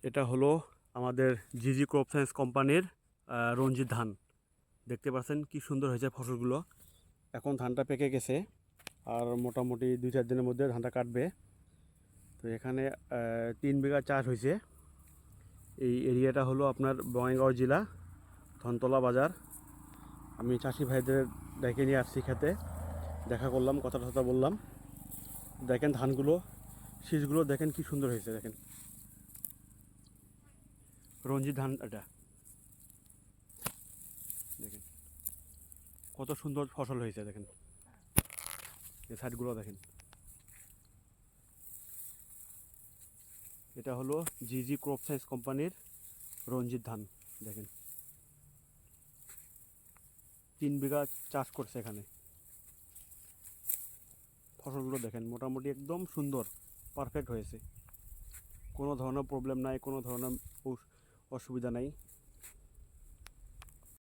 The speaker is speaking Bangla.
এটা হলো আমাদের জিজি ক্রপ সায়েন্স কোম্পানির রঞ্জিত ধান। দেখতে পাচ্ছেন কি সুন্দর হয়েছে ফসলগুলো। এখন ধানটা পেকে গেছে আর মোটামুটি 2-4 দিনের মধ্যে ধানটা কাটবে। তো এখানে 3 বিঘা চাষ হয়েছে। এই এরিয়াটা হলো আপনার বঙ্গাইগাঁও জেলা, ধনতলা বাজার। আমি চাষি ভাইদের ডেকে নিয়ে আসছি খেতে, দেখা করলাম, কথা টথা বললাম। দেখেন ধানগুলো, শীষগুলো দেখেন কি সুন্দর হয়েছে। দেখেন রঞ্জিত ধান, এটা দেখেন কত সুন্দর ফসল হয়েছে। দেখেন এই সাইডগুলো দেখেন। এটা হলো জিজি ক্রপ সায়েন্স কোম্পানির রঞ্জিত ধান। দেখেন 3 বিঘা চাষ করছে এখানে। ফসলগুলো দেখেন মোটামুটি একদম সুন্দর, পারফেক্ট হয়েছে। কোনো ধরনের প্রবলেম নাই, কোনো ধরনের অসুবিধা নাই।